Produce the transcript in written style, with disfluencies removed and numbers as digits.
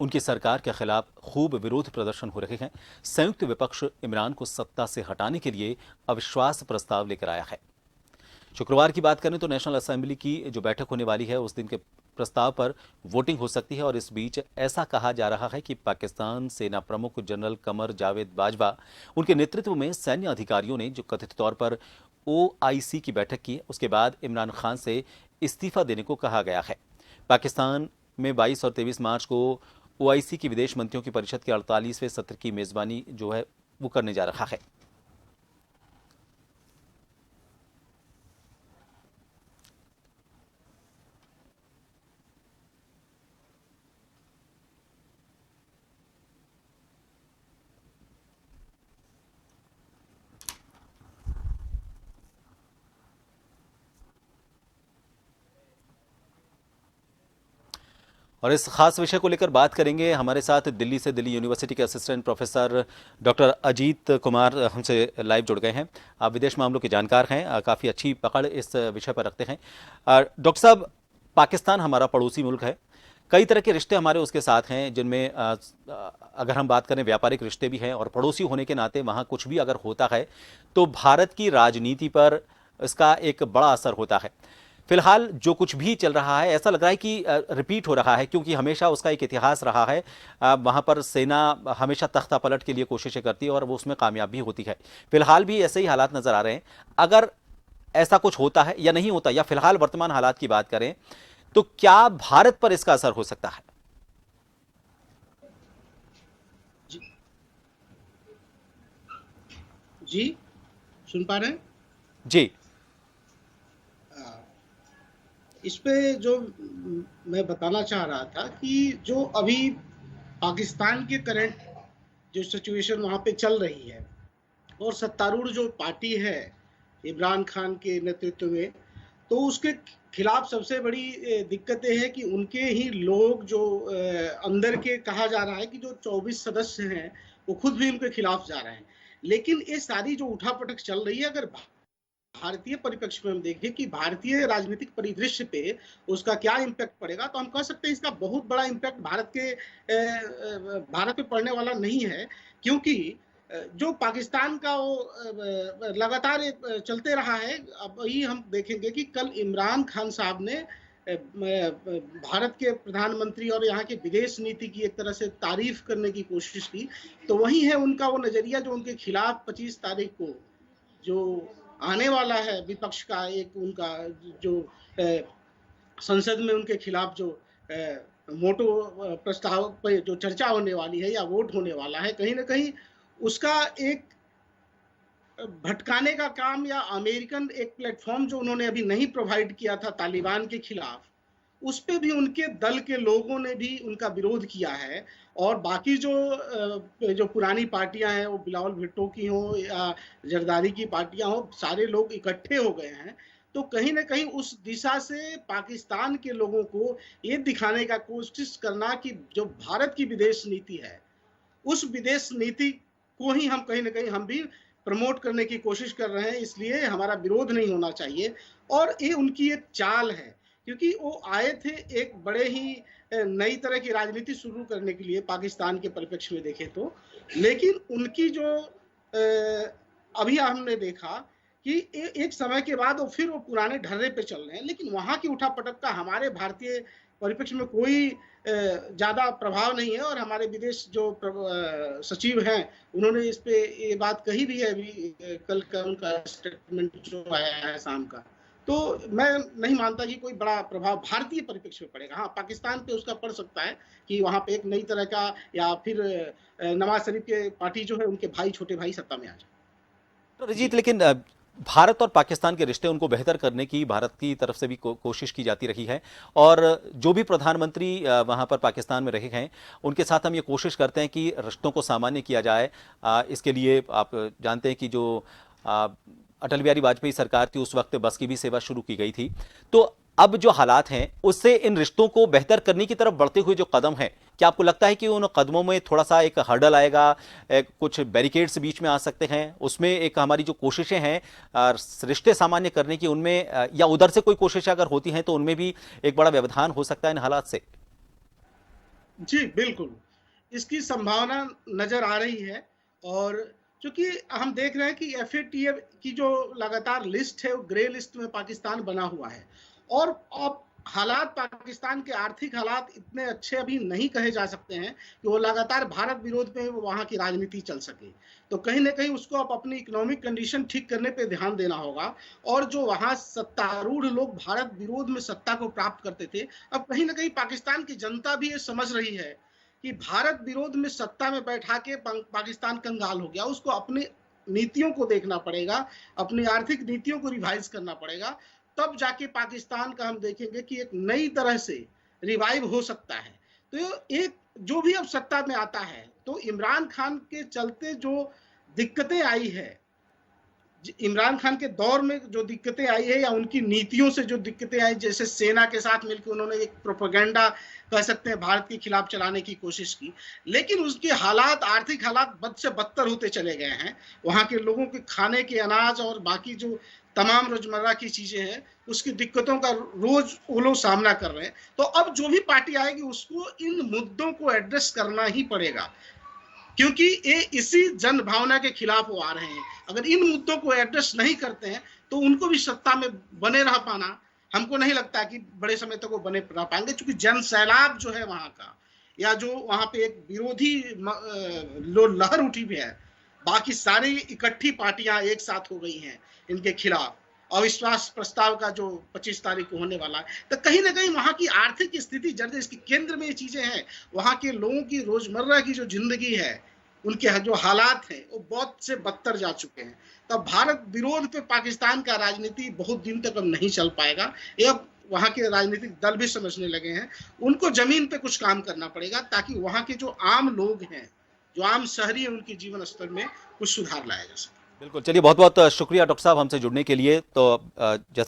उनकी सरकार के खिलाफ खूब विरोध प्रदर्शन हो रहे हैं। संयुक्त विपक्ष इमरान को सत्ता से हटाने के लिए अविश्वास प्रस्ताव लेकर आया है। शुक्रवार की बात करें तो नेशनल असेंबली की जो बैठक होने वाली है उस दिन के प्रस्ताव पर वोटिंग हो सकती है और इस बीच ऐसा कहा जा रहा है कि पाकिस्तान सेना प्रमुख जनरल कमर जावेद बाजवा उनके नेतृत्व में सैन्य अधिकारियों ने जो कथित तौर पर ओआईसी की बैठक की उसके बाद इमरान खान से इस्तीफा देने को कहा गया है। पाकिस्तान में 22 और 23 मार्च को ओआईसी की विदेश मंत्रियों की परिषद के 48वें सत्र की मेजबानी जो है वो करने जा रहा है। और इस खास विषय को लेकर बात करेंगे। हमारे साथ दिल्ली से दिल्ली यूनिवर्सिटी के assistant professor doctor Ajit Kumar हमसे लाइव जुड़ गए हैं। आप विदेश मामलों के जानकार हैं, काफ़ी अच्छी पकड़ इस विषय पर रखते हैं। डॉक्टर साहब, पाकिस्तान हमारा पड़ोसी मुल्क है, कई तरह के रिश्ते हमारे उसके साथ हैं, जिनमें अगर हम बात करें व्यापारिक रिश्ते भी हैं और पड़ोसी होने के नाते वहाँ कुछ भी अगर होता है तो भारत की राजनीति पर इसका एक बड़ा असर होता है। फिलहाल जो कुछ भी चल रहा है ऐसा लग रहा है कि रिपीट हो रहा है, क्योंकि हमेशा उसका एक इतिहास रहा है। वहाँ पर सेना हमेशा तख्ता पलट के लिए कोशिशें करती है और वो उसमें कामयाब भी होती है। फिलहाल भी ऐसे ही हालात नजर आ रहे हैं। अगर ऐसा कुछ होता है या नहीं होता, या फिलहाल वर्तमान हालात की बात करें तो क्या भारत पर इसका असर हो सकता है? जी, जी सुन पा रहे हैं? जी। इस पे जो मैं बताना चाह रहा था कि जो अभी पाकिस्तान के करंट जो सिचुएशन वहाँ पे चल रही है और सत्तारूढ़ जो पार्टी है इमरान खान के नेतृत्व में, तो उसके खिलाफ सबसे बड़ी दिक्कतें हैं कि उनके ही लोग जो अंदर के कहा जा रहा है कि जो 24 सदस्य हैं वो खुद भी उनके खिलाफ जा रहे हैं। लेकिन ये सारी जो उठापटक चल रही है, अगर भारतीय परिप्रेक्ष्य में हम देखें कि भारतीय राजनीतिक परिदृश्य पे उसका क्या इम्पैक्ट पड़ेगा, तो हम कह सकते हैं इसका बहुत बड़ा इम्पैक्ट भारत पे पड़ने वाला नहीं है, क्योंकि जो पाकिस्तान का वो लगातार चलते रहा है। अब वही हम देखेंगे कि कल इमरान खान साहब ने भारत के प्रधानमंत्री और यहाँ के विदेश नीति की एक तरह से तारीफ करने की कोशिश की, तो वही है उनका वो नजरिया जो उनके खिलाफ 25 तारीख को जो आने वाला है विपक्ष का एक उनका जो संसद में उनके खिलाफ जो मोटो प्रस्ताव पे जो चर्चा होने वाली है या वोट होने वाला है, कहीं ना कहीं उसका एक भटकाने का काम या अमेरिकन एक प्लेटफॉर्म जो उन्होंने अभी नहीं प्रोवाइड किया था तालिबान के खिलाफ, उस पे भी उनके दल के लोगों ने भी उनका विरोध किया है। और बाकी जो पुरानी पार्टियां हैं, वो बिलावल भुट्टो की हो या जरदारी की पार्टियां हो, सारे लोग इकट्ठे हो गए हैं। तो कहीं ना कहीं उस दिशा से पाकिस्तान के लोगों को ये दिखाने का कोशिश करना कि जो भारत की विदेश नीति है, उस विदेश नीति को ही हम कहीं ना कहीं हम भी प्रमोट करने की कोशिश कर रहे हैं, इसलिए हमारा विरोध नहीं होना चाहिए। और ये उनकी एक चाल है, क्योंकि वो आए थे एक बड़े ही नई तरह की राजनीति शुरू करने के लिए पाकिस्तान के परिप्रेक्ष्य में देखें तो, लेकिन उनकी जो अभी हमने देखा कि एक समय के बाद वो फिर वो पुराने ढर्रे पे चल रहे हैं, लेकिन वहां की उठापटक का हमारे भारतीय परिप्रेक्ष्य में कोई ज्यादा प्रभाव नहीं है। और हमारे विदेश जो सचिव हैं उन्होंने इस पे ये बात कही भी है, अभी कल का उनका स्टेटमेंट जो आया है शाम का। तो मैं नहीं मानता कि कोई बड़ा प्रभाव भारतीय परिप्रेक्ष्य में पड़ेगा। हाँ, पाकिस्तान पे उसका पड़ सकता है कि वहां पे एक नई तरह का, या फिर नवाज शरीफ के पार्टी जो है उनके भाई छोटे भाई सत्ता में आ जाए। तो रजीत, लेकिन भारत और पाकिस्तान के रिश्ते उनको बेहतर करने की भारत की तरफ से भी कोशिश की जाती रही है और जो भी प्रधानमंत्री वहां पर पाकिस्तान में रहे हैं उनके साथ हम ये कोशिश करते हैं कि रिश्तों को सामान्य किया जाए। इसके लिए आप जानते हैं कि जो अटल बिहारी वाजपेयी सरकार थी उस वक्त बस की भी सेवा शुरू की गई थी। तो अब जो हालात हैं उससे इन रिश्तों को बेहतर करने की तरफ बढ़ते हुए जो कदम है, क्या आपको लगता है कि उन कदमों में थोड़ा सा एक हर्डल आएगा, कुछ बैरिकेड्स बीच में आ सकते हैं, उसमें एक हमारी जो कोशिशें हैं रिश्ते सामान्य करने की उनमें, या उधर से कोई कोशिश अगर होती हैं तो उनमें भी एक बड़ा व्यवधान हो सकता है इन हालात से? जी, बिल्कुल। इसकी संभावना नज़र आ रही है और चूँकि हम देख रहे हैं कि एफएटीएफ की जो लगातार लिस्ट है, वो ग्रे लिस्ट में पाकिस्तान बना हुआ है और अब हालात पाकिस्तान के आर्थिक हालात इतने अच्छे अभी नहीं कहे जा सकते हैं कि वो लगातार भारत विरोध में वहाँ की राजनीति चल सके। तो कहीं न कहीं उसको अब अपनी इकोनॉमिक कंडीशन ठीक करने पे ध्यान देना होगा और जो वहाँ सत्तारूढ़ लोग भारत विरोध में सत्ता को प्राप्त करते थे, अब कहीं न कहीं पाकिस्तान की जनता भी ये समझ रही है कि भारत विरोध में सत्ता में बैठा के पाकिस्तान कंगाल हो गया। उसको अपनी नीतियों को देखना पड़ेगा, अपनी आर्थिक नीतियों को रिवाइज करना पड़ेगा, तब जाके पाकिस्तान का हम देखेंगे कि एक नई तरह से रिवाइव हो सकता है। तो एक जो भी अब सत्ता में आता है, तो इमरान खान के चलते जो दिक्कतें आई है, इमरान खान के दौर में जो दिक्कतें आई है या उनकी नीतियों से जो दिक्कतें आई, जैसे सेना के साथ मिलकर उन्होंने एक प्रोपेगेंडा कह सकते हैं भारत के खिलाफ चलाने की कोशिश की, लेकिन उसके हालात, आर्थिक हालात बद से बदतर होते चले गए हैं। वहाँ के लोगों के खाने के अनाज और बाकी जो तमाम रोजमर्रा की चीजें हैं, उसकी दिक्कतों का रोज वो लोग सामना कर रहे हैं। तो अब जो भी पार्टी आएगी उसको इन मुद्दों को एड्रेस करना ही पड़ेगा, क्योंकि ये इसी जन भावना के खिलाफ वो आ रहे हैं। अगर इन मुद्दों को एड्रेस नहीं करते हैं तो उनको भी सत्ता में बने रह पाना, हमको नहीं लगता कि बड़े समय तक वो बने रह पाएंगे, क्योंकि जन सैलाब जो है वहां का, या जो वहां पे एक विरोधी लहर उठी भी है, बाकी सारी इकट्ठी पार्टियां एक साथ हो गई हैं इनके खिलाफ, अविश्वास प्रस्ताव का जो 25 तारीख को होने वाला है, तो कहीं ना कहीं वहां की आर्थिक स्थिति जर्जर, इसके केंद्र में ये चीजें हैं, वहां के लोगों की रोजमर्रा की जो जिंदगी है, उनके जो हालात हैं वो बहुत से बदतर जा चुके हैं। तब भारत विरोध पे पाकिस्तान का राजनीति बहुत दिन तक अब नहीं चल पाएगा। ये अब वहाँ के राजनीतिक दल भी समझने लगे हैं, उनको जमीन पे कुछ काम करना पड़ेगा ताकि वहाँ के जो आम लोग हैं, जो आम शहरी हैं, उनके जीवन स्तर में कुछ सुधार लाया जा सके। बिल्कुल, चलिए बहुत बहुत शुक्रिया डॉक्टर साहब हमसे जुड़ने के लिए। तो जैसे